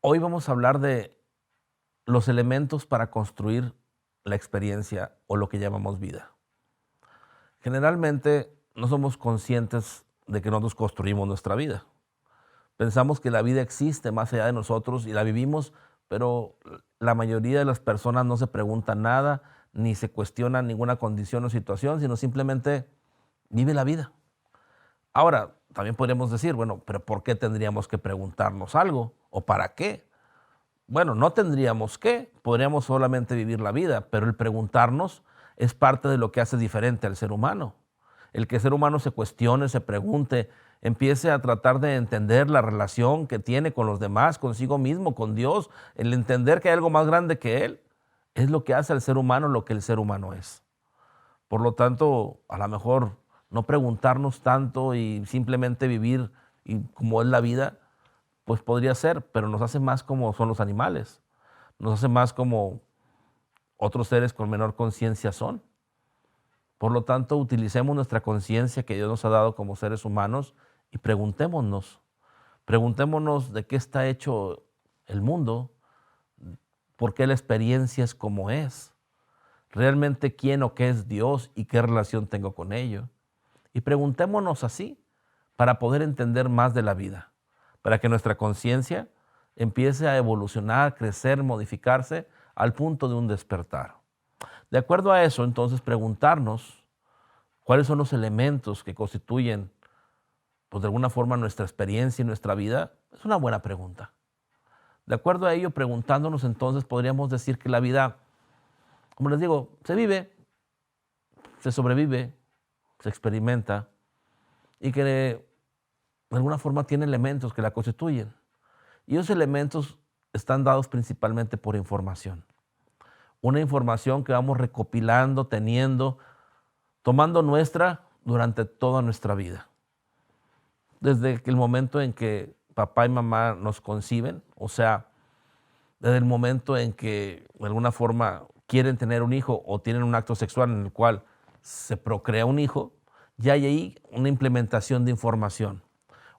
Hoy vamos a hablar de los elementos para construir la experiencia o lo que llamamos vida. Generalmente no somos conscientes de que nosotros construimos nuestra vida. Pensamos que la vida existe más allá de nosotros y la vivimos, pero la mayoría de las personas no se preguntan nada ni se cuestionan ninguna condición o situación, sino simplemente vive la vida. Ahora, también podríamos decir, bueno, pero ¿por qué tendríamos que preguntarnos algo? ¿O para qué? Bueno, no tendríamos que, podríamos solamente vivir la vida, pero el preguntarnos es parte de lo que hace diferente al ser humano. El que el ser humano se cuestione, se pregunte, empiece a tratar de entender la relación que tiene con los demás, consigo mismo, con Dios, el entender que hay algo más grande que él, es lo que hace al ser humano lo que el ser humano es. Por lo tanto, a lo mejor no preguntarnos tanto y simplemente vivir como es la vida, pues podría ser, pero nos hace más como son los animales, nos hace más como otros seres con menor conciencia son. Por lo tanto, utilicemos nuestra conciencia que Dios nos ha dado como seres humanos y preguntémonos de qué está hecho el mundo, por qué la experiencia es como es, realmente quién o qué es Dios y qué relación tengo con ello. Y preguntémonos así para poder entender más de la vida, para que nuestra conciencia empiece a evolucionar, crecer, modificarse al punto de un despertar. De acuerdo a eso, entonces preguntarnos cuáles son los elementos que constituyen, pues de alguna forma, nuestra experiencia y nuestra vida, es una buena pregunta. De acuerdo a ello, preguntándonos entonces, podríamos decir que la vida, como les digo, se vive, se sobrevive, se experimenta y que de alguna forma tiene elementos que la constituyen. Y esos elementos están dados principalmente por información. Una información que vamos recopilando, teniendo, tomando nuestra durante toda nuestra vida. Desde el momento en que papá y mamá nos conciben, o sea, desde el momento en que de alguna forma quieren tener un hijo o tienen un acto sexual en el cual se procrea un hijo, ya hay ahí una implementación de información.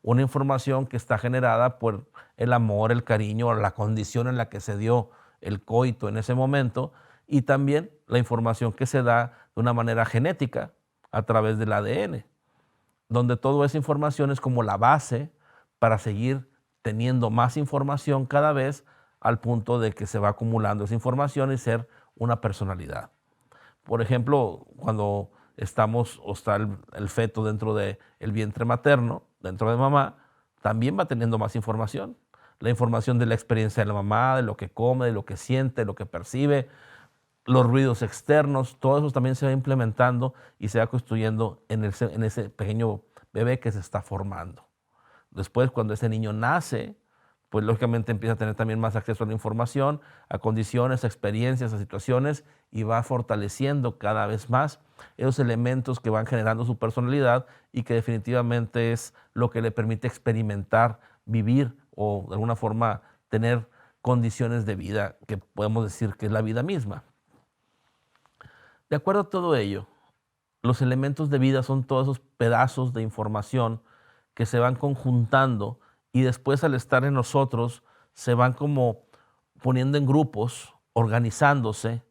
Una información que está generada por el amor, el cariño, la condición en la que se dio el coito en ese momento y también la información que se da de una manera genética a través del ADN, donde toda esa información es como la base para seguir teniendo más información cada vez al punto de que se va acumulando esa información y ser una personalidad. Por ejemplo, cuando estamos o está el feto dentro del vientre materno, dentro de mamá, también va teniendo más información. La información de la experiencia de la mamá, de lo que come, de lo que siente, de lo que percibe, los ruidos externos, todo eso también se va implementando y se va construyendo en ese pequeño bebé que se está formando. Después, cuando ese niño nace, pues lógicamente empieza a tener también más acceso a la información, a condiciones, a experiencias, a situaciones y va fortaleciendo cada vez más esos elementos que van generando su personalidad y que definitivamente es lo que le permite experimentar, vivir o de alguna forma tener condiciones de vida que podemos decir que es la vida misma. De acuerdo a todo ello, los elementos de vida son todos esos pedazos de información que se van conjuntando y después al estar en nosotros se van como poniendo en grupos, organizándose,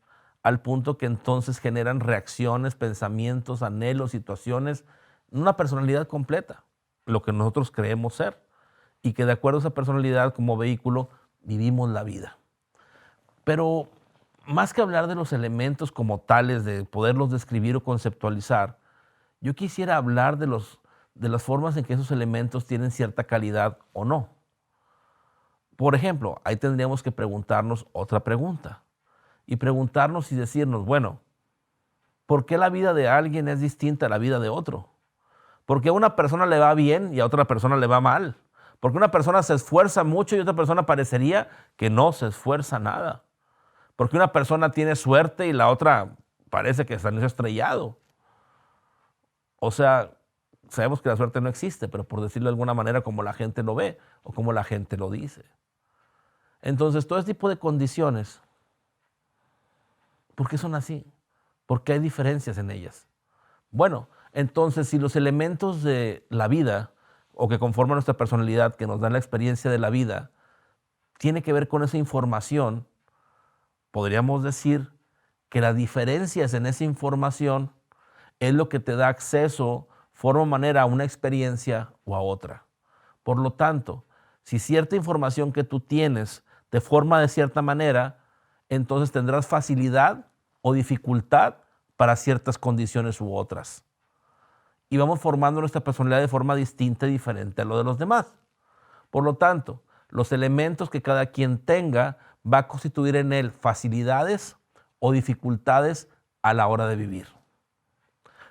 al punto que entonces generan reacciones, pensamientos, anhelos, situaciones, una personalidad completa, lo que nosotros creemos ser, y que de acuerdo a esa personalidad como vehículo vivimos la vida. Pero más que hablar de los elementos como tales, de poderlos describir o conceptualizar, yo quisiera hablar de las formas en que esos elementos tienen cierta calidad o no. Por ejemplo, ahí tendríamos que preguntarnos otra pregunta y preguntarnos y decirnos, bueno, ¿por qué la vida de alguien es distinta a la vida de otro? ¿Por qué a una persona le va bien y a otra persona le va mal? ¿Por qué una persona se esfuerza mucho y otra persona parecería que no se esfuerza nada? Porque una persona tiene suerte y la otra parece que está en ese estrellado. O sea, sabemos que la suerte no existe, pero por decirlo de alguna manera, como la gente lo ve o como la gente lo dice. Entonces, todo este tipo de condiciones, ¿por qué son así? ¿Por qué hay diferencias en ellas? Bueno, entonces, si los elementos de la vida o que conforman nuestra personalidad, que nos dan la experiencia de la vida, tiene que ver con esa información. Podríamos decir que las diferencias en esa información es lo que te da acceso, forma o manera a una experiencia o a otra. Por lo tanto, si cierta información que tú tienes te forma de cierta manera, entonces tendrás facilidad o dificultad para ciertas condiciones u otras. Y vamos formando nuestra personalidad de forma distinta y diferente a lo de los demás. Por lo tanto, los elementos que cada quien tenga va a constituir en él facilidades o dificultades a la hora de vivir.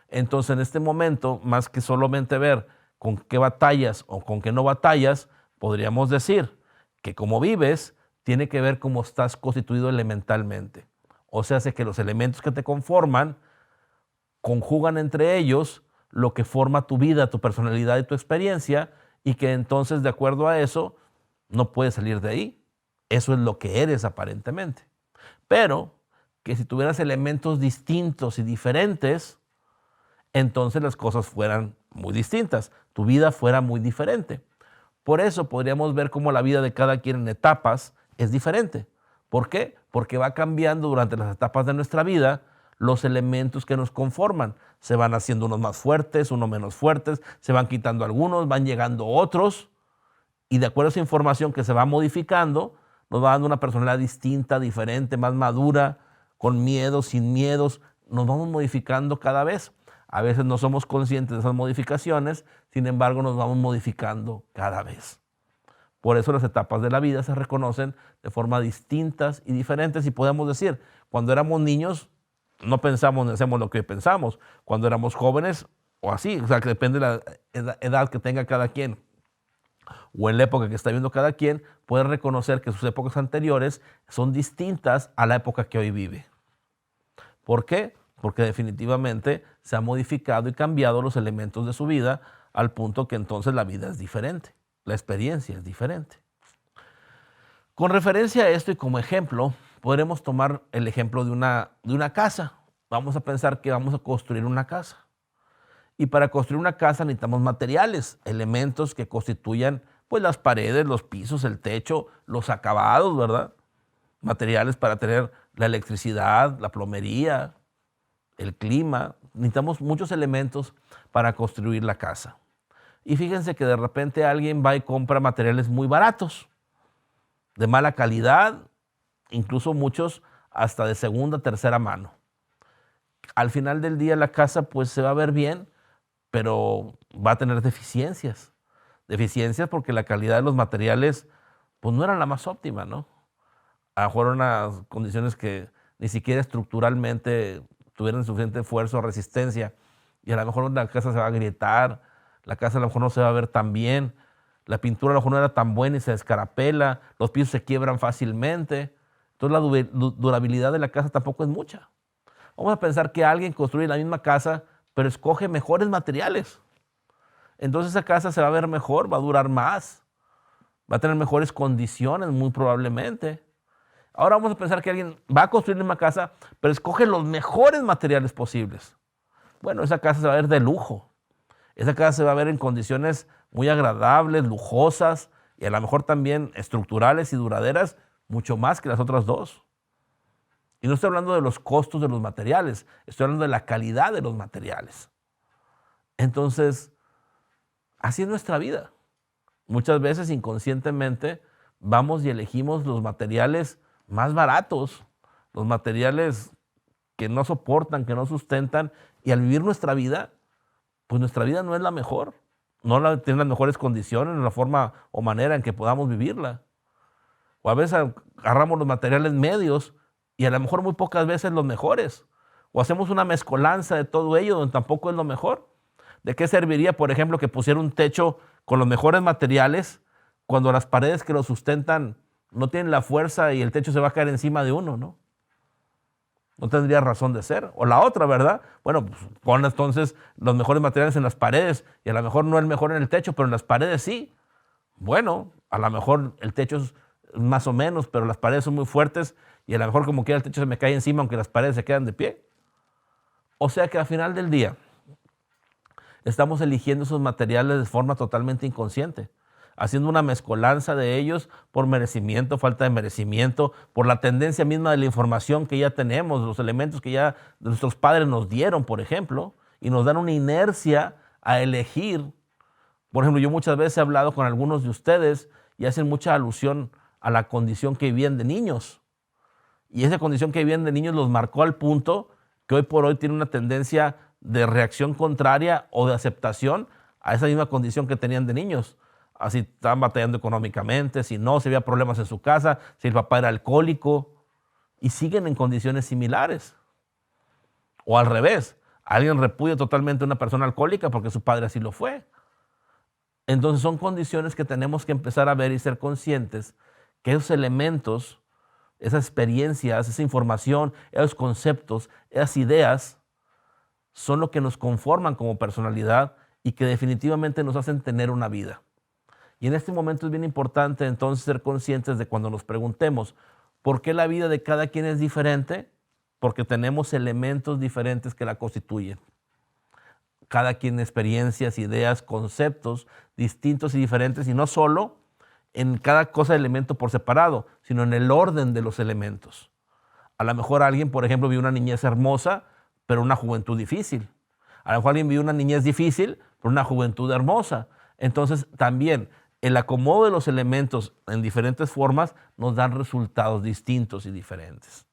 Entonces, en este momento, más que solamente ver con qué batallas o con qué no batallas, podríamos decir que cómo vives tiene que ver cómo estás constituido elementalmente. O sea, hace que los elementos que te conforman conjugan entre ellos lo que forma tu vida, tu personalidad y tu experiencia, y que entonces, de acuerdo a eso, no puedes salir de ahí. Eso es lo que eres aparentemente. Pero que si tuvieras elementos distintos y diferentes, entonces las cosas fueran muy distintas, tu vida fuera muy diferente. Por eso podríamos ver cómo la vida de cada quien en etapas es diferente. ¿Por qué? Porque va cambiando durante las etapas de nuestra vida los elementos que nos conforman. Se van haciendo unos más fuertes, unos menos fuertes, se van quitando algunos, van llegando otros, y de acuerdo a esa información que se va modificando, nos va dando una personalidad distinta, diferente, más madura, con miedos, sin miedos. Nos vamos modificando cada vez. A veces no somos conscientes de esas modificaciones, sin embargo nos vamos modificando cada vez. Por eso las etapas de la vida se reconocen de forma distintas y diferentes, y podemos decir, cuando éramos niños no pensamos ni hacemos lo que pensamos, cuando éramos jóvenes o así, o sea, que depende de la edad que tenga cada quien o en la época que está viviendo cada quien, puede reconocer que sus épocas anteriores son distintas a la época que hoy vive. ¿Por qué? Porque definitivamente se han modificado y cambiado los elementos de su vida al punto que entonces la vida es diferente, la experiencia es diferente. Con referencia a esto y como ejemplo, podremos tomar el ejemplo de una casa. Vamos a pensar que vamos a construir una casa. Y para construir una casa necesitamos materiales, elementos que constituyan pues las paredes, los pisos, el techo, los acabados, ¿verdad? Materiales para tener la electricidad, la plomería, el clima. Necesitamos muchos elementos para construir la casa. Y fíjense que de repente alguien va y compra materiales muy baratos, de mala calidad, incluso muchos hasta de segunda, tercera mano. Al final del día la casa pues se va a ver bien, pero va a tener deficiencias. Deficiencias porque la calidad de los materiales pues no era la más óptima, ¿no? A lo mejor unas condiciones que ni siquiera estructuralmente tuvieran suficiente esfuerzo o resistencia, y a lo mejor la casa se va a agrietar, la casa a lo mejor no se va a ver tan bien, la pintura a lo mejor no era tan buena y se descarapela, los pisos se quiebran fácilmente, entonces la durabilidad de la casa tampoco es mucha. Vamos a pensar que alguien construye la misma casa, pero escoge mejores materiales. Entonces esa casa se va a ver mejor, va a durar más, va a tener mejores condiciones muy probablemente. Ahora vamos a pensar que alguien va a construir la misma casa, pero escoge los mejores materiales posibles. Bueno, esa casa se va a ver de lujo. Esa casa se va a ver en condiciones muy agradables, lujosas y a lo mejor también estructurales y duraderas, mucho más que las otras dos. Y no estoy hablando de los costos de los materiales, estoy hablando de la calidad de los materiales. Entonces, así es nuestra vida. Muchas veces inconscientemente vamos y elegimos los materiales más baratos, los materiales que no soportan, que no sustentan, y al vivir nuestra vida, pues nuestra vida no es la mejor, no tiene las mejores condiciones, la forma o manera en que podamos vivirla. O a veces agarramos los materiales medios y a lo mejor muy pocas veces los mejores. O hacemos una mezcolanza de todo ello donde tampoco es lo mejor. ¿De qué serviría, por ejemplo, que pusiera un techo con los mejores materiales cuando las paredes que lo sustentan no tienen la fuerza y el techo se va a caer encima de uno, ¿no? No tendría razón de ser. O la otra, ¿verdad? Bueno, pues pon entonces los mejores materiales en las paredes y a lo mejor no el mejor en el techo, pero en las paredes sí. Bueno, a lo mejor el techo es más o menos, pero las paredes son muy fuertes y a lo mejor como quiera el techo se me cae encima aunque las paredes se quedan de pie. O sea que al final del día estamos eligiendo esos materiales de forma totalmente inconsciente. haciendo una mezcolanza de ellos por merecimiento, falta de merecimiento, por la tendencia misma de la información que ya tenemos, los elementos que ya nuestros padres nos dieron, por ejemplo, y nos dan una inercia a elegir. Por ejemplo, yo muchas veces he hablado con algunos de ustedes y hacen mucha alusión a la condición que vivían de niños. Y esa condición que vivían de niños los marcó al punto que hoy por hoy tiene una tendencia de reacción contraria o de aceptación a esa misma condición que tenían de niños. Así estaban batallando económicamente, si no, si había problemas en su casa, si el papá era alcohólico, y siguen en condiciones similares. O al revés, alguien repudia totalmente a una persona alcohólica porque su padre así lo fue. Entonces son condiciones que tenemos que empezar a ver y ser conscientes que esos elementos, esas experiencias, esa información, esos conceptos, esas ideas, son lo que nos conforman como personalidad y que definitivamente nos hacen tener una vida. Y en este momento es bien importante entonces ser conscientes de cuando nos preguntemos, ¿por qué la vida de cada quien es diferente? Porque tenemos elementos diferentes que la constituyen. Cada quien experiencias, ideas, conceptos distintos y diferentes, y no solo en cada cosa, elemento por separado, sino en el orden de los elementos. A lo mejor alguien, por ejemplo, vive una niñez hermosa, pero una juventud difícil. A lo mejor alguien vive una niñez difícil, pero una juventud hermosa. Entonces, también el acomodo de los elementos en diferentes formas nos dan resultados distintos y diferentes.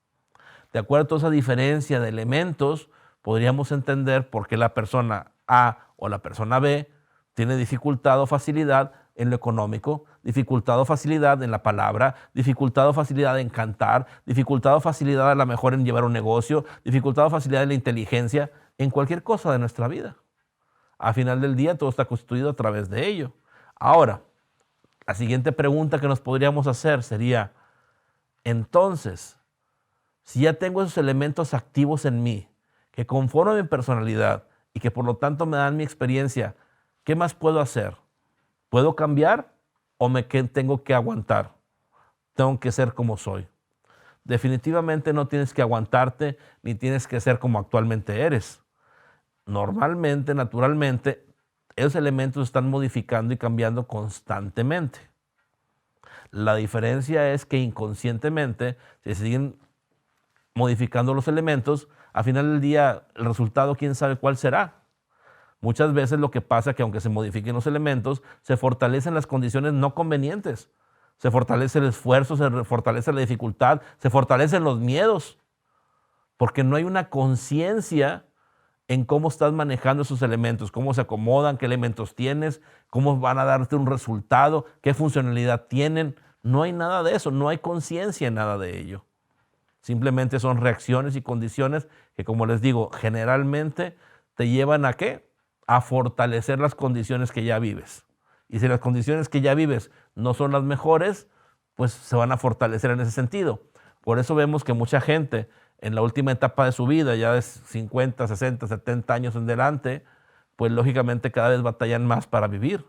De acuerdo a toda esa diferencia de elementos, podríamos entender por qué la persona A o la persona B tiene dificultad o facilidad en lo económico, dificultad o facilidad en la palabra, dificultad o facilidad en cantar, dificultad o facilidad a lo mejor en llevar un negocio, dificultad o facilidad en la inteligencia, en cualquier cosa de nuestra vida. Al final del día todo está constituido a través de ello. Ahora, la siguiente pregunta que nos podríamos hacer sería, entonces, si ya tengo esos elementos activos en mí, que conforman mi personalidad y que por lo tanto me dan mi experiencia, ¿qué más puedo hacer? ¿Puedo cambiar o tengo que aguantar? Tengo que ser como soy. Definitivamente no tienes que aguantarte ni tienes que ser como actualmente eres. Normalmente, naturalmente, esos elementos están modificando y cambiando constantemente. La diferencia es que inconscientemente se siguen modificando los elementos. Al final del día, el resultado, quién sabe cuál será. Muchas veces lo que pasa es que aunque se modifiquen los elementos, se fortalecen las condiciones no convenientes. Se fortalece el esfuerzo, se fortalece la dificultad, se fortalecen los miedos. Porque no hay una conciencia en cómo estás manejando esos elementos, cómo se acomodan, qué elementos tienes, cómo van a darte un resultado, qué funcionalidad tienen. No hay nada de eso, no hay conciencia en nada de ello. Simplemente son reacciones y condiciones que, como les digo, generalmente te llevan ¿a qué? A fortalecer las condiciones que ya vives. Y si las condiciones que ya vives no son las mejores, pues se van a fortalecer en ese sentido. Por eso vemos que mucha gente en la última etapa de su vida, ya de 50, 60, 70 años en adelante, pues lógicamente cada vez batallan más para vivir.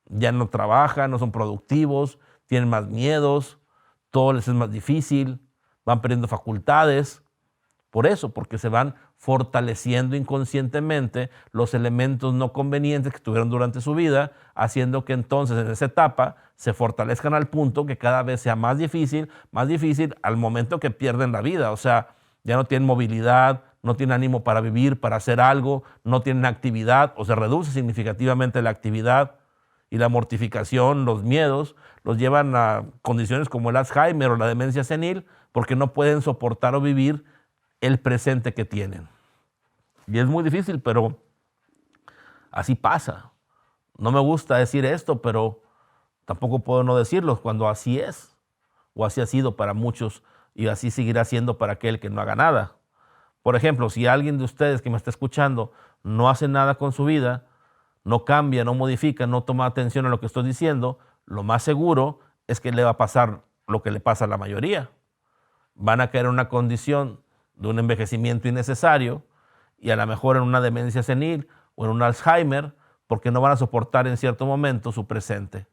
Ya no trabajan, no son productivos, tienen más miedos, todo les es más difícil, van perdiendo facultades. Por eso, porque se van fortaleciendo inconscientemente los elementos no convenientes que tuvieron durante su vida, haciendo que entonces en esa etapa se fortalezcan al punto que cada vez sea más difícil al momento que pierden la vida. O sea, ya no tienen movilidad, no tienen ánimo para vivir, para hacer algo, no tienen actividad o se reduce significativamente la actividad y la mortificación, los miedos, los llevan a condiciones como el Alzheimer o la demencia senil porque no pueden soportar o vivir el presente que tienen. Y es muy difícil, pero así pasa. No me gusta decir esto, pero tampoco puedo no decirlo cuando así es, o así ha sido para muchos y así seguirá siendo para aquel que no haga nada. Por ejemplo, si alguien de ustedes que me está escuchando no hace nada con su vida, no cambia, no modifica, no toma atención a lo que estoy diciendo, lo más seguro es que le va a pasar lo que le pasa a la mayoría. Van a caer en una condición de un envejecimiento innecesario y a lo mejor en una demencia senil o en un Alzheimer porque no van a soportar en cierto momento su presente.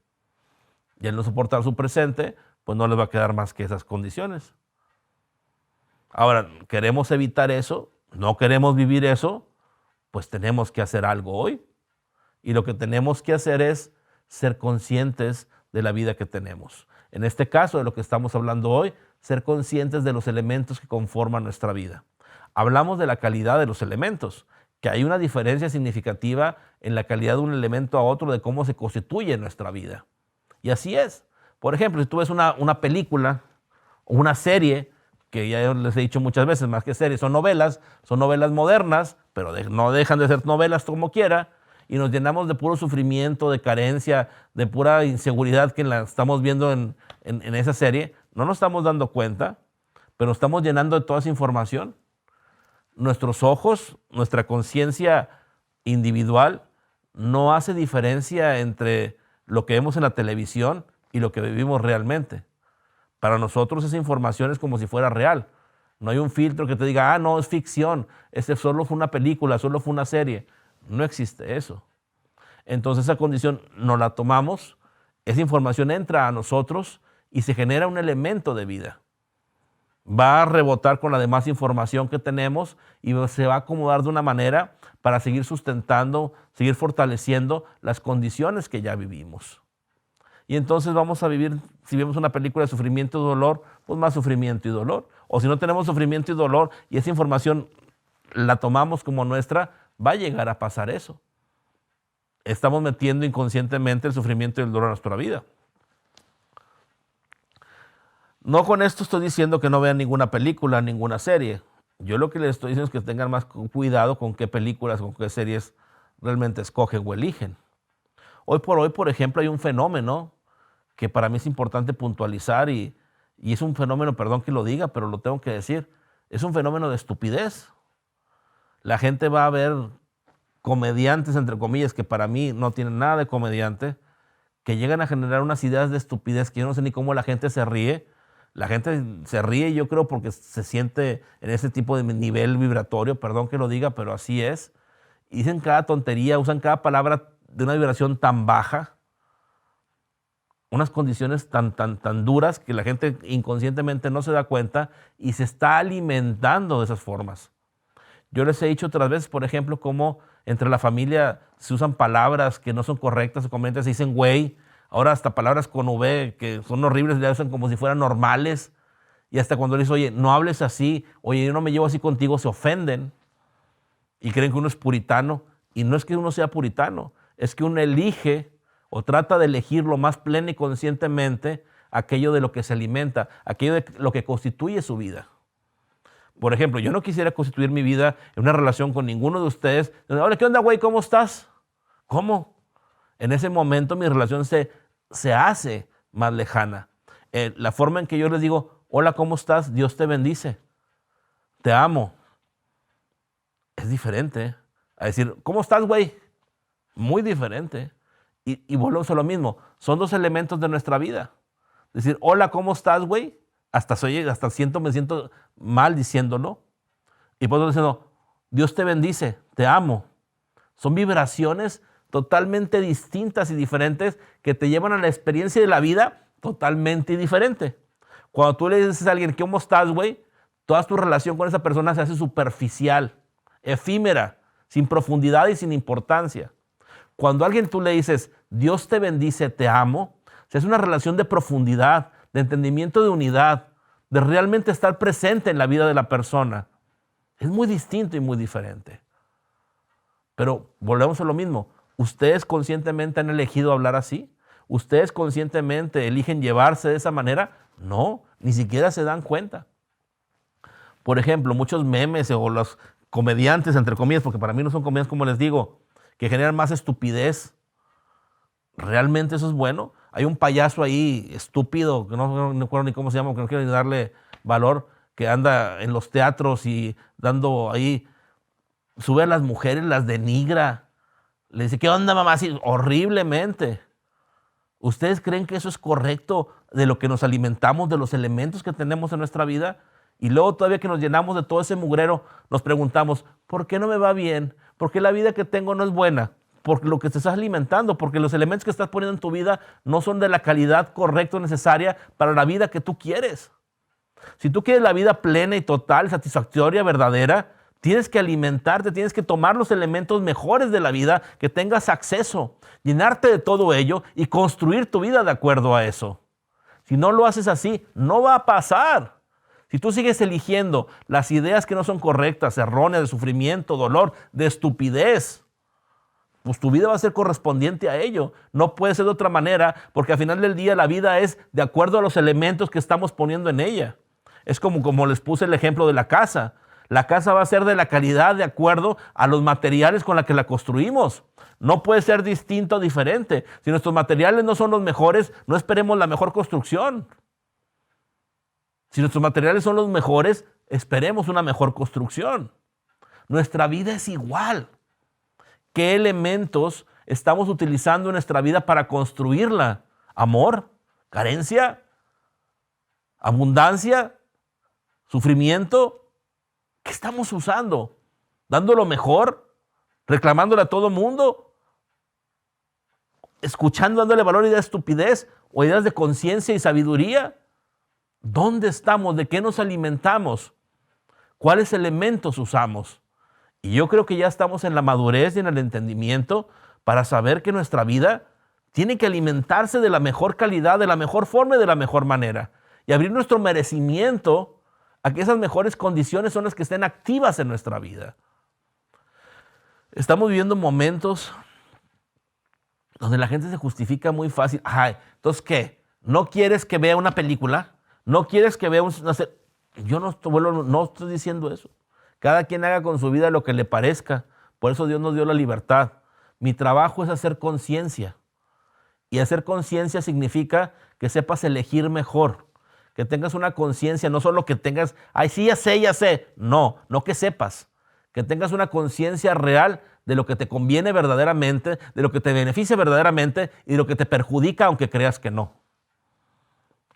Y al no soportar su presente, pues no les va a quedar más que esas condiciones. Ahora, ¿queremos evitar eso? ¿No queremos vivir eso? Pues tenemos que hacer algo hoy. Y lo que tenemos que hacer es ser conscientes de la vida que tenemos. En este caso, de lo que estamos hablando hoy, ser conscientes de los elementos que conforman nuestra vida. Hablamos de la calidad de los elementos, que hay una diferencia significativa en la calidad de un elemento a otro de cómo se constituye nuestra vida. Y así es. Por ejemplo, si tú ves una película o una serie, que ya les he dicho muchas veces, más que series, son novelas modernas, pero no dejan de ser novelas como quiera, y nos llenamos de puro sufrimiento, de carencia, de pura inseguridad que la estamos viendo en esa serie. No nos estamos dando cuenta, pero nos estamos llenando de toda esa información. Nuestros ojos, nuestra conciencia individual no hace diferencia entre lo que vemos en la televisión y lo que vivimos realmente. Para nosotros esa información es como si fuera real. No hay un filtro que te diga, no, es ficción, ese solo fue una película, solo fue una serie. No existe eso. Entonces esa condición nos la tomamos, esa información entra a nosotros y se genera un elemento de vida. Va a rebotar con la demás información que tenemos y se va a acomodar de una manera para seguir sustentando, seguir fortaleciendo las condiciones que ya vivimos. Y entonces vamos a vivir, si vemos una película de sufrimiento y dolor, pues más sufrimiento y dolor. O si no tenemos sufrimiento y dolor y esa información la tomamos como nuestra, va a llegar a pasar eso. Estamos metiendo inconscientemente el sufrimiento y el dolor en nuestra vida. No con esto estoy diciendo que no vean ninguna película, ninguna serie. Yo lo que les estoy diciendo es que tengan más cuidado con qué películas, con qué series realmente escogen o eligen. Hoy, por ejemplo, hay un fenómeno que para mí es importante puntualizar y es un fenómeno, perdón que lo diga, pero lo tengo que decir, es un fenómeno de estupidez. La gente va a ver comediantes, entre comillas, que para mí no tienen nada de comediante, que llegan a generar unas ideas de estupidez que yo no sé ni cómo la gente se ríe. La gente se ríe, yo creo, porque se siente en ese tipo de nivel vibratorio, perdón que lo diga, pero así es. Y dicen cada tontería, usan cada palabra de una vibración tan baja, unas condiciones tan duras que la gente inconscientemente no se da cuenta y se está alimentando de esas formas. Yo les he dicho otras veces, por ejemplo, cómo entre la familia se usan palabras que no son correctas, o comentarios, se dicen güey, ahora hasta palabras con V que son horribles, le usan como si fueran normales, y hasta cuando les dicen, oye, no hables así, oye, yo no me llevo así contigo, se ofenden y creen que uno es puritano, y no es que uno sea puritano, es que uno elige o trata de elegir lo más pleno y conscientemente aquello de lo que se alimenta, aquello de lo que constituye su vida. Por ejemplo, yo no quisiera constituir mi vida en una relación con ninguno de ustedes. Hola, ¿qué onda, güey? ¿Cómo estás? ¿Cómo? En ese momento mi relación se hace más lejana. La forma en que yo les digo, hola, ¿cómo estás? Dios te bendice. Te amo. Es diferente a decir, ¿cómo estás, güey? Muy diferente. Y volvemos a lo mismo. Son dos elementos de nuestra vida. Decir, hola, ¿cómo estás, güey? Hasta me siento mal diciéndolo. Y por otro diciendo, Dios te bendice, te amo. Son vibraciones totalmente distintas y diferentes que te llevan a la experiencia de la vida totalmente diferente. Cuando tú le dices a alguien, ¿cómo estás, güey? Toda tu relación con esa persona se hace superficial, efímera, sin profundidad y sin importancia. Cuando a alguien tú le dices, Dios te bendice, te amo, es una relación de profundidad, de entendimiento, de unidad, de realmente estar presente en la vida de la persona. Es muy distinto y muy diferente. Pero volvemos a lo mismo. ¿Ustedes conscientemente han elegido hablar así? ¿Ustedes conscientemente eligen llevarse de esa manera? No, ni siquiera se dan cuenta. Por ejemplo, muchos memes o los comediantes, entre comillas, porque para mí no son comediantes, como les digo, que generan más estupidez. ¿Realmente eso es bueno? Hay un payaso ahí estúpido, que no recuerdo ni cómo se llama, que no quiero ni darle valor, que anda en los teatros y dando ahí, sube a las mujeres, las denigra. Le dice, ¿qué onda, mamá? Así, horriblemente. ¿Ustedes creen que eso es correcto de lo que nos alimentamos, de los elementos que tenemos en nuestra vida? Y luego todavía que nos llenamos de todo ese mugrero, nos preguntamos, ¿por qué no me va bien? ¿Por qué la vida que tengo no es buena? Porque lo que te estás alimentando, porque los elementos que estás poniendo en tu vida no son de la calidad correcta o necesaria para la vida que tú quieres. Si tú quieres la vida plena y total, satisfactoria, verdadera, Tienes que alimentarte, tienes que tomar los elementos mejores de la vida, que tengas acceso, llenarte de todo ello y construir tu vida de acuerdo a eso. Si no lo haces así, no va a pasar. Si tú sigues eligiendo las ideas que no son correctas, erróneas, de sufrimiento, dolor, de estupidez, pues tu vida va a ser correspondiente a ello. No puede ser de otra manera, porque al final del día la vida es de acuerdo a los elementos que estamos poniendo en ella. Es como les puse el ejemplo de la casa. La casa va a ser de la calidad de acuerdo a los materiales con los que la construimos. No puede ser distinto o diferente. Si nuestros materiales no son los mejores, no esperemos la mejor construcción. Si nuestros materiales son los mejores, esperemos una mejor construcción. Nuestra vida es igual. ¿Qué elementos estamos utilizando en nuestra vida para construirla? ¿Amor? ¿Carencia? ¿Abundancia? ¿Sufrimiento? ¿Qué estamos usando? ¿Dando lo mejor? ¿Reclamándole a todo mundo? ¿Escuchando, dándole valor a ideas de estupidez o ideas de conciencia y sabiduría? ¿Dónde estamos? ¿De qué nos alimentamos? ¿Cuáles elementos usamos? Y yo creo que ya estamos en la madurez y en el entendimiento para saber que nuestra vida tiene que alimentarse de la mejor calidad, de la mejor forma y de la mejor manera. Y abrir nuestro merecimiento a que esas mejores condiciones son las que estén activas en nuestra vida. Estamos viviendo momentos donde la gente se justifica muy fácil. Ay, entonces, ¿qué? ¿No quieres que vea una película? ¿No quieres que vea Yo no estoy diciendo eso. Cada quien haga con su vida lo que le parezca. Por eso Dios nos dio la libertad. Mi trabajo es hacer conciencia. Y hacer conciencia significa que sepas elegir mejor. Que tengas una conciencia, no solo que tengas, ay, sí, ya sé. No que sepas. Que tengas una conciencia real de lo que te conviene verdaderamente, de lo que te beneficia verdaderamente y de lo que te perjudica aunque creas que no.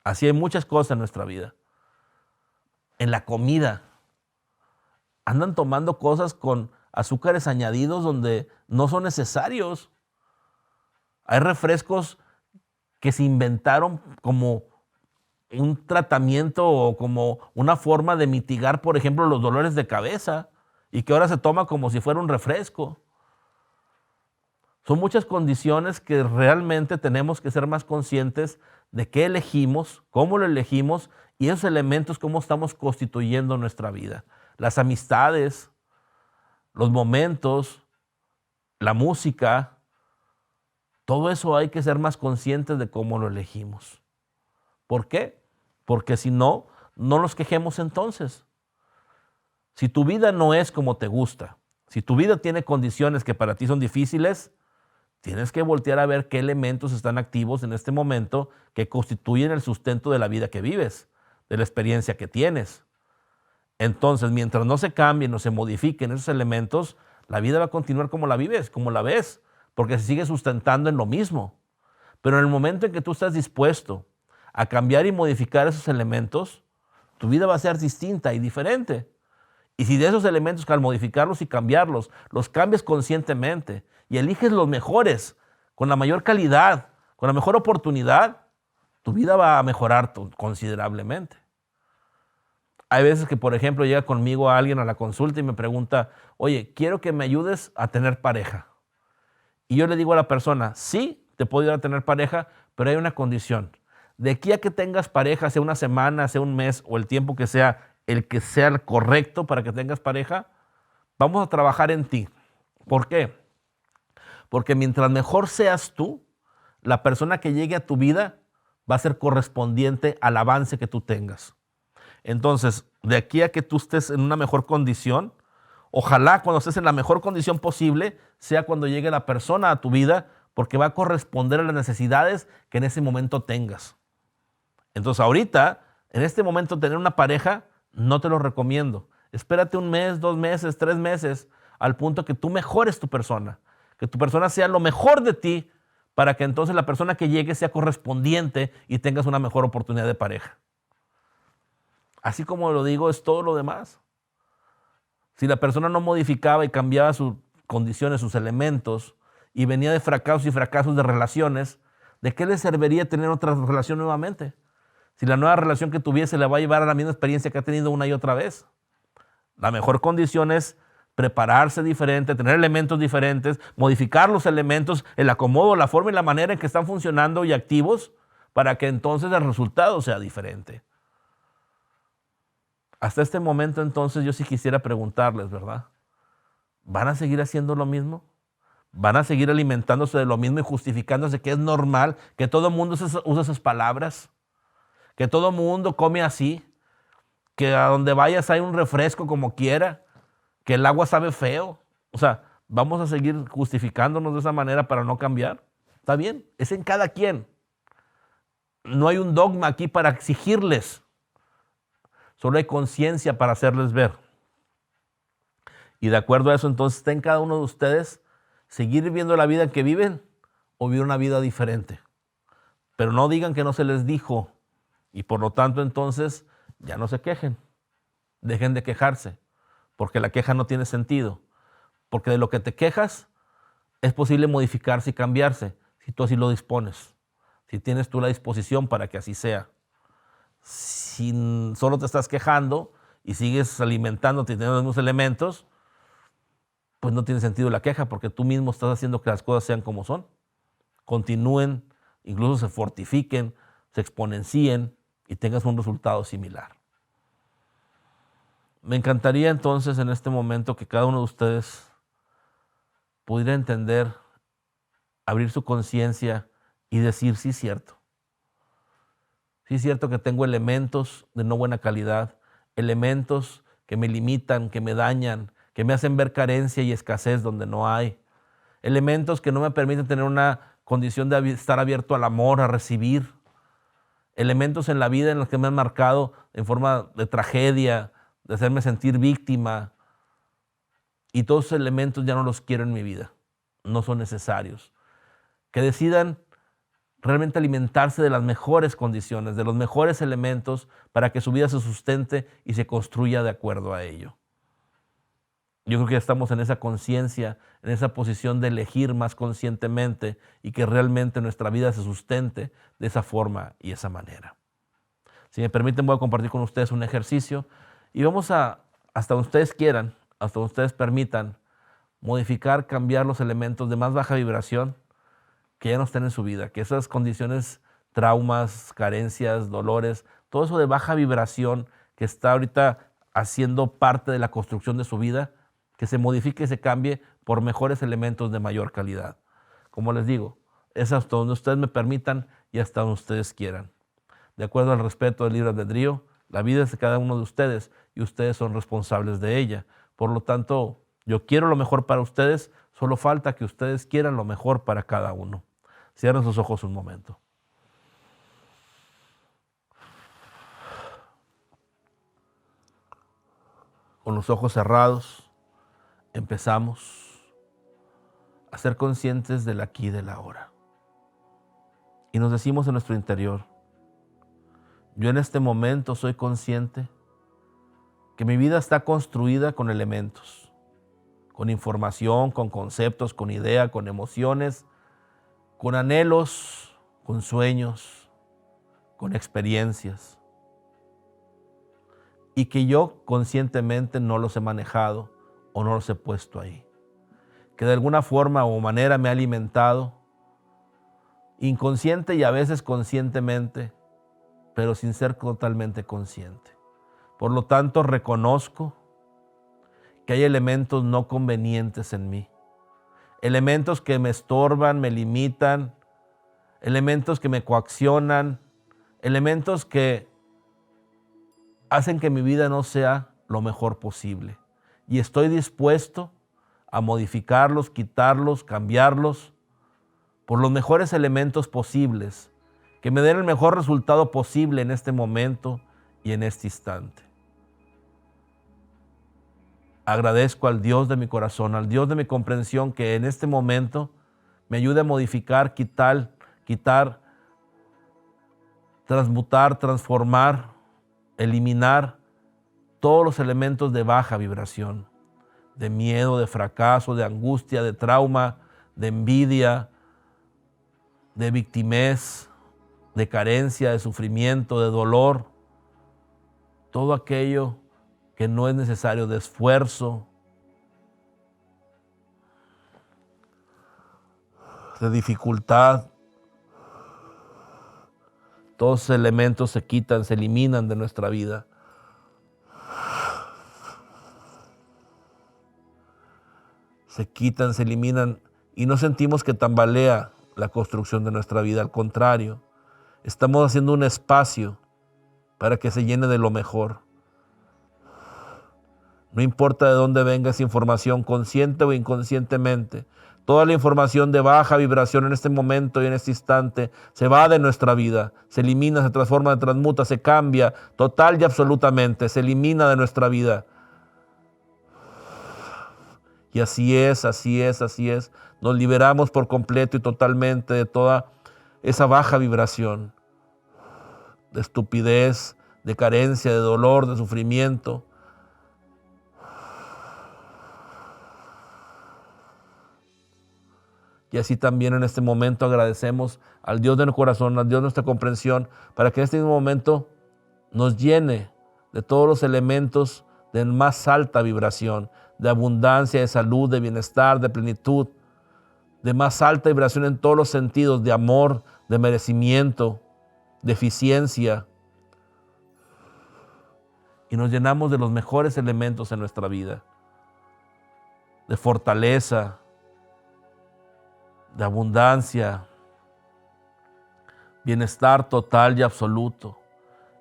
Así hay muchas cosas en nuestra vida. En la comida. Andan tomando cosas con azúcares añadidos donde no son necesarios. Hay refrescos que se inventaron como un tratamiento o como una forma de mitigar, por ejemplo, los dolores de cabeza y que ahora se toma como si fuera un refresco. Son muchas condiciones que realmente tenemos que ser más conscientes de qué elegimos, cómo lo elegimos y esos elementos, cómo estamos constituyendo nuestra vida. Las amistades, los momentos, la música, todo eso hay que ser más conscientes de cómo lo elegimos. ¿Por qué? Porque si no, no nos quejemos entonces. Si tu vida no es como te gusta, si tu vida tiene condiciones que para ti son difíciles, tienes que voltear a ver qué elementos están activos en este momento que constituyen el sustento de la vida que vives, de la experiencia que tienes. Entonces, mientras no se cambien o se modifiquen esos elementos, la vida va a continuar como la vives, como la ves, porque se sigue sustentando en lo mismo. Pero en el momento en que tú estás dispuesto a cambiar y modificar esos elementos, tu vida va a ser distinta y diferente. Y si de esos elementos, al modificarlos y cambiarlos, los cambias conscientemente y eliges los mejores, con la mayor calidad, con la mejor oportunidad, tu vida va a mejorar considerablemente. Hay veces que, por ejemplo, llega conmigo alguien a la consulta y me pregunta, oye, quiero que me ayudes a tener pareja. Y yo le digo a la persona, sí, te puedo ayudar a tener pareja, pero hay una condición. De aquí a que tengas pareja, sea una semana, sea un mes o el tiempo que sea el correcto para que tengas pareja, vamos a trabajar en ti. ¿Por qué? Porque mientras mejor seas tú, la persona que llegue a tu vida va a ser correspondiente al avance que tú tengas. Entonces, de aquí a que tú estés en una mejor condición, ojalá cuando estés en la mejor condición posible, sea cuando llegue la persona a tu vida, porque va a corresponder a las necesidades que en ese momento tengas. Entonces, ahorita, en este momento, tener una pareja, no te lo recomiendo. Espérate un mes, 2 meses, 3 meses, al punto que tú mejores tu persona, que tu persona sea lo mejor de ti, para que entonces la persona que llegue sea correspondiente y tengas una mejor oportunidad de pareja. Así como lo digo, es todo lo demás. Si la persona no modificaba y cambiaba sus condiciones, sus elementos, y venía de fracasos y fracasos de relaciones, ¿de qué le serviría tener otra relación nuevamente? Si la nueva relación que tuviese le va a llevar a la misma experiencia que ha tenido una y otra vez. La mejor condición es prepararse diferente, tener elementos diferentes, modificar los elementos, el acomodo, la forma y la manera en que están funcionando y activos para que entonces el resultado sea diferente. Hasta este momento entonces yo sí quisiera preguntarles, ¿verdad? ¿Van a seguir haciendo lo mismo? ¿Van a seguir alimentándose de lo mismo y justificándose que es normal, que todo el mundo usa esas palabras, que todo el mundo come así, que a donde vayas hay un refresco como quiera, que el agua sabe feo? O sea, ¿vamos a seguir justificándonos de esa manera para no cambiar? Está bien, es en cada quien. No hay un dogma aquí para exigirles, solo hay conciencia para hacerles ver. Y de acuerdo a eso, entonces, está en cada uno de ustedes seguir viviendo la vida que viven o vivir una vida diferente. Pero no digan que no se les dijo y por lo tanto, entonces, ya no se quejen. Dejen de quejarse, porque la queja no tiene sentido. Porque de lo que te quejas es posible modificarse y cambiarse si tú así lo dispones, si tienes tú la disposición para que así sea. Si solo te estás quejando y sigues alimentándote y teniendo los mismos elementos, pues no tiene sentido la queja, porque tú mismo estás haciendo que las cosas sean como son. Continúen, incluso se fortifiquen, se exponencien y tengas un resultado similar. Me encantaría entonces en este momento que cada uno de ustedes pudiera entender, abrir su conciencia y decir, sí es cierto. Sí es cierto que tengo elementos de no buena calidad, elementos que me limitan, que me dañan, que me hacen ver carencia y escasez donde no hay. Elementos que no me permiten tener una condición de estar abierto al amor, a recibir. Elementos en la vida en los que me han marcado en forma de tragedia, de hacerme sentir víctima. Y todos esos elementos ya no los quiero en mi vida. No son necesarios. Que decidan realmente alimentarse de las mejores condiciones, de los mejores elementos para que su vida se sustente y se construya de acuerdo a ello. Yo creo que ya estamos en esa conciencia, en esa posición de elegir más conscientemente y que realmente nuestra vida se sustente de esa forma y esa manera. Si me permiten, voy a compartir con ustedes un ejercicio y vamos a, hasta donde ustedes quieran, hasta donde ustedes permitan, modificar, cambiar los elementos de más baja vibración que ya no estén en su vida, que esas condiciones, traumas, carencias, dolores, todo eso de baja vibración que está ahorita haciendo parte de la construcción de su vida, que se modifique y se cambie por mejores elementos de mayor calidad. Como les digo, es hasta donde ustedes me permitan y hasta donde ustedes quieran. De acuerdo al respeto del libre albedrío, la vida es de cada uno de ustedes y ustedes son responsables de ella. Por lo tanto, yo quiero lo mejor para ustedes, solo falta que ustedes quieran lo mejor para cada uno. Cierren sus ojos un momento. Con los ojos cerrados, empezamos a ser conscientes del aquí y del ahora. Y nos decimos en nuestro interior, yo en este momento soy consciente que mi vida está construida con elementos, con información, con conceptos, con ideas, con emociones, con anhelos, con sueños, con experiencias. Y que yo conscientemente no los he manejado o no los he puesto ahí. Que de alguna forma o manera me ha alimentado, inconsciente y a veces conscientemente, pero sin ser totalmente consciente. Por lo tanto, reconozco que hay elementos no convenientes en mí. Elementos que me estorban, me limitan, elementos que me coaccionan, elementos que hacen que mi vida no sea lo mejor posible. Y estoy dispuesto a modificarlos, quitarlos, cambiarlos por los mejores elementos posibles, que me den el mejor resultado posible en este momento y en este instante. Agradezco al Dios de mi corazón, al Dios de mi comprensión, que en este momento me ayude a modificar, quitar, transmutar, transformar, eliminar todos los elementos de baja vibración, de miedo, de fracaso, de angustia, de trauma, de envidia, de victimez, de carencia, de sufrimiento, de dolor, todo aquello que no es necesario de esfuerzo, de dificultad. Todos esos elementos se quitan, se eliminan de nuestra vida. Se quitan, se eliminan y no sentimos que tambalea la construcción de nuestra vida. Al contrario, estamos haciendo un espacio para que se llene de lo mejor. No importa de dónde venga esa información, consciente o inconscientemente, toda la información de baja vibración en este momento y en este instante se va de nuestra vida, se elimina, se transforma, se transmuta, se cambia total y absolutamente, se elimina de nuestra vida. Y así es, así es, así es. Nos liberamos por completo y totalmente de toda esa baja vibración, de estupidez, de carencia, de dolor, de sufrimiento. Y así también en este momento agradecemos al Dios de nuestro corazón, al Dios de nuestra comprensión, para que en este mismo momento nos llene de todos los elementos de más alta vibración, de abundancia, de salud, de bienestar, de plenitud, de más alta vibración en todos los sentidos, de amor, de merecimiento, de eficiencia. Y nos llenamos de los mejores elementos en nuestra vida, de fortaleza, de abundancia, bienestar total y absoluto.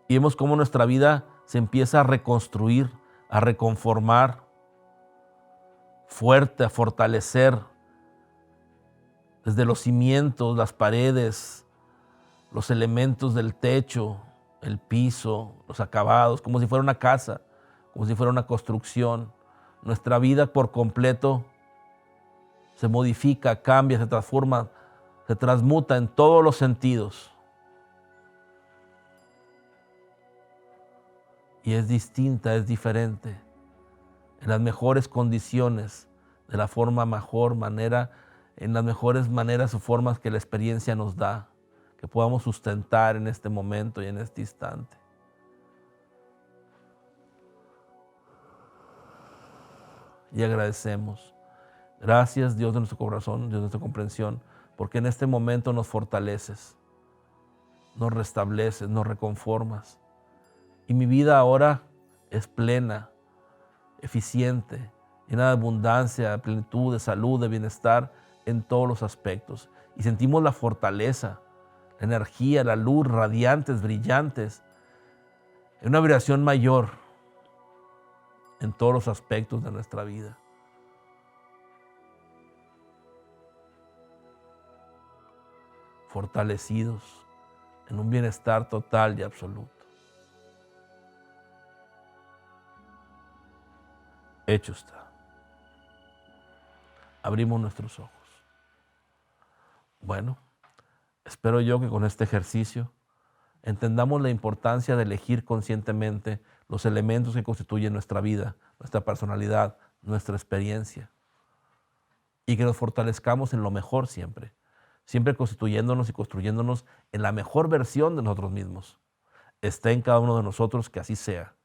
Y vemos cómo nuestra vida se empieza a reconstruir, a reconformar, fuerte, a fortalecer desde los cimientos, las paredes, los elementos del techo, el piso, los acabados, como si fuera una casa, como si fuera una construcción. Nuestra vida por completo se modifica, cambia, se transforma, se transmuta en todos los sentidos. Y es distinta, es diferente, en las mejores condiciones, de la forma mejor manera, en las mejores maneras o formas que la experiencia nos da, que podamos sustentar en este momento y en este instante. Y agradecemos. Gracias, Dios de nuestro corazón, Dios de nuestra comprensión, porque en este momento nos fortaleces, nos restableces, nos reconformas. Y mi vida ahora es plena, eficiente, llena de abundancia, de plenitud, de salud, de bienestar en todos los aspectos. Y sentimos la fortaleza, la energía, la luz, radiantes, brillantes, en una vibración mayor en todos los aspectos de nuestra vida. Fortalecidos en un bienestar total y absoluto. Hecho está. Abrimos nuestros ojos. Bueno, espero yo que con este ejercicio entendamos la importancia de elegir conscientemente los elementos que constituyen nuestra vida, nuestra personalidad, nuestra experiencia, y que nos fortalezcamos en lo mejor siempre, siempre constituyéndonos y construyéndonos en la mejor versión de nosotros mismos. Esté en cada uno de nosotros que así sea.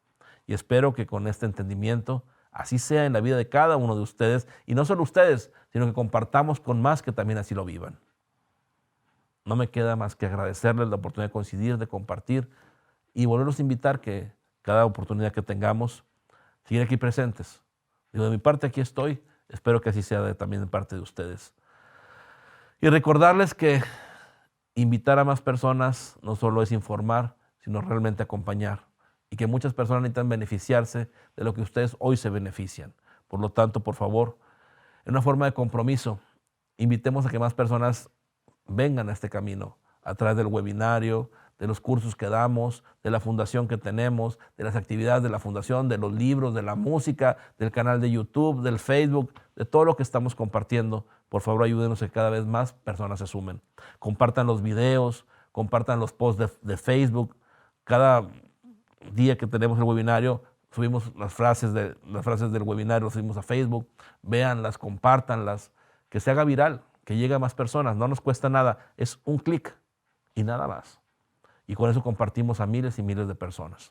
Y espero que con este entendimiento así sea en la vida de cada uno de ustedes, y no solo ustedes, sino que compartamos con más que también así lo vivan. No me queda más que agradecerles la oportunidad de coincidir, de compartir y volverlos a invitar que cada oportunidad que tengamos, seguir aquí presentes. Digo, de mi parte aquí estoy, espero que así sea también de parte de ustedes. Y recordarles que invitar a más personas no solo es informar, sino realmente acompañar. Y que muchas personas necesitan beneficiarse de lo que ustedes hoy se benefician. Por lo tanto, por favor, en una forma de compromiso, invitemos a que más personas vengan a este camino a través del webinario, de los cursos que damos, de la fundación que tenemos, de las actividades de la fundación, de los libros, de la música, del canal de YouTube, del Facebook, de todo lo que estamos compartiendo. Por favor, ayúdenos a que cada vez más personas se sumen. Compartan los videos, compartan los posts de Facebook. Cada día que tenemos el webinario, subimos las frases del webinario, las subimos a Facebook. Véanlas, compártanlas, que se haga viral, que llegue a más personas. No nos cuesta nada, es un clic y nada más. Y con eso compartimos a miles y miles de personas.